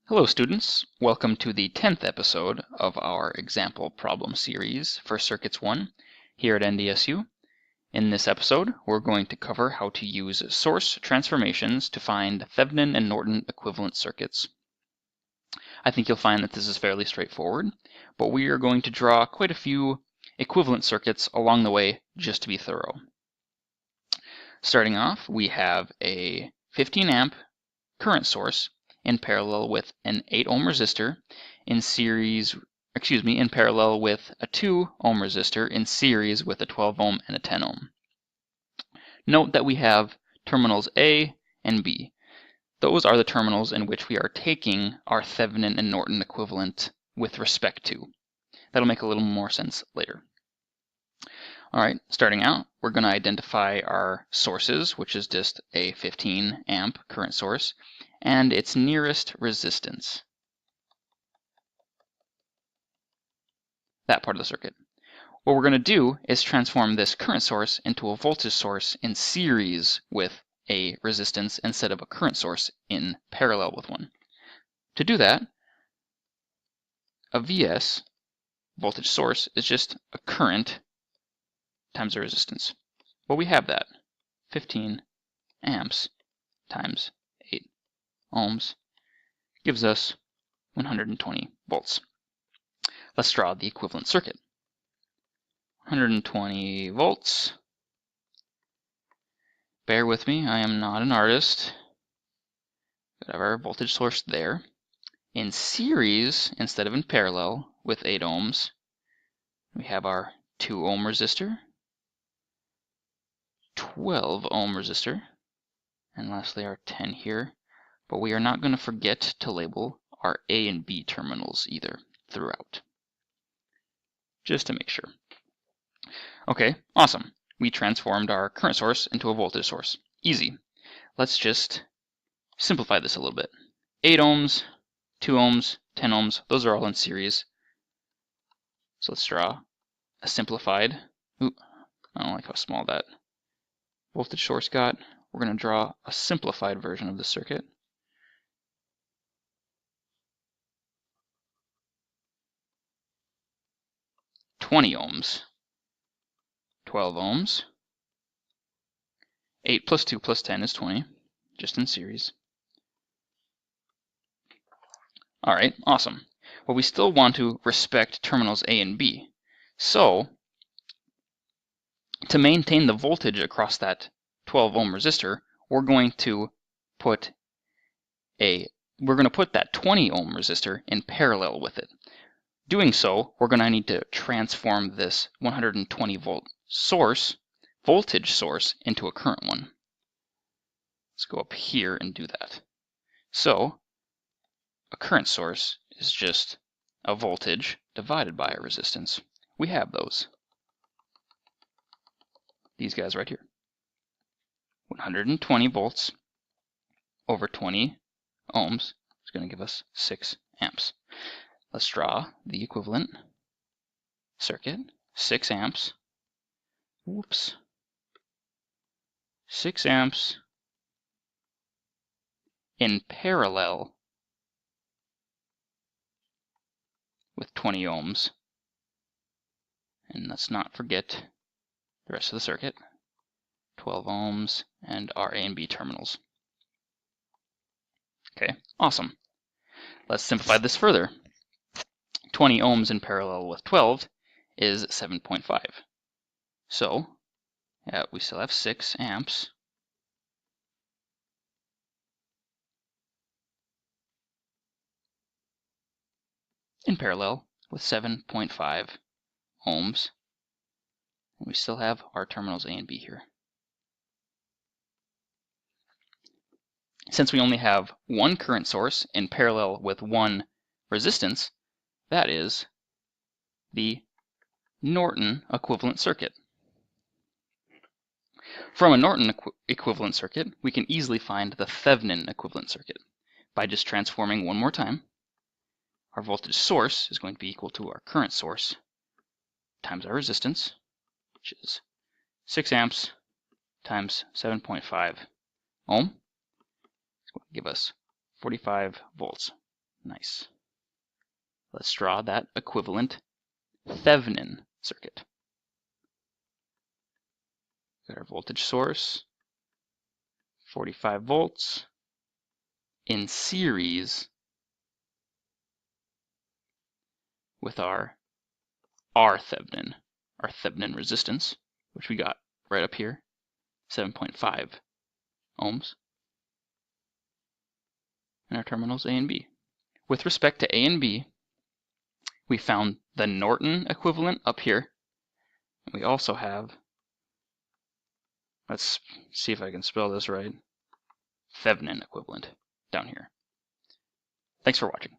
Hello students, welcome to the 10th episode of our example problem series for Circuits 1 here at NDSU. In this episode, we're going to cover how to use source transformations to find Thevenin and Norton equivalent circuits. I think you'll find that this is fairly straightforward, but we are going to draw quite a few equivalent circuits along the way just to be thorough. Starting off, we have a 15 amp current source in parallel with an 8 ohm resistor in parallel with a 2 ohm resistor in series with a 12 ohm and a 10 ohm. Note that we have terminals A and B. Those are the terminals in which we are taking our Thevenin and Norton equivalent with respect to. That'll make a little more sense later. Alright, starting out, we're going to identify our sources, which is just a 15 amp current source, and its nearest resistance. That part of the circuit. What we're going to do is transform this current source into a voltage source in series with a resistance instead of a current source in parallel with one. To do that, a VS, voltage source, is just a current times a resistance. Well, we have that. 15 amps times 8 ohms gives us 120 volts. Let's draw the equivalent circuit. 120 volts. Bear with me, I am not an artist. We have our voltage source there. In series, instead of in parallel, with 8 ohms, we have our 2 ohm resistor, 12 ohm resistor, and lastly our 10 here. But we are not going to forget to label our A and B terminals either throughout, just to make sure. Okay, awesome. We transformed our current source into a voltage source. Easy. Let's just simplify this a little bit. 8 ohms, 2 ohms, 10 ohms, those are all in series. So let's draw a simplified, I don't like how small that voltage source got. We're going to draw a simplified version of the circuit. (20 ohms), 12 ohms, 8 plus 2 plus 10 is 20, just in series. Alright, awesome. Well, we still want to respect terminals A and B. So, to maintain the voltage across that 12 ohm resistor, we're going to put that 20 ohm resistor in parallel with it. Doing so, we're going to need to transform this 120 volt voltage source into a current one. Let's go up here and do that. So, a current source is just a voltage divided by a resistance. We have those. These guys right here. 120 volts over 20 ohms is going to give us 6 amps. Let's draw the equivalent circuit. 6 amps. 6 amps in parallel with 20 ohms. And let's not forget the rest of the circuit. 12 ohms and our A and B terminals. Okay, awesome. Let's simplify this further. 20 ohms in parallel with 12 is 7.5. So, we still have 6 amps. In parallel with 7.5 ohms. And we still have our terminals A and B here. Since we only have one current source in parallel with one resistance, that is the Norton equivalent circuit. From a Norton equivalent circuit, we can easily find the Thevenin equivalent circuit by just transforming one more time. Our voltage source is going to be equal to our current source times our resistance, which is 6 amps times 7.5 ohm. It's going to give us 45 volts. Nice. Let's draw that equivalent Thevenin circuit. Got our voltage source, 45 volts, in series with our Thevenin, our Thevenin resistance, which we got right up here, 7.5 ohms, and our terminals A and B. With respect to A and B, we found the Norton equivalent up here. We also have, let's see if I can spell this right, Thevenin equivalent down here. Thanks for watching.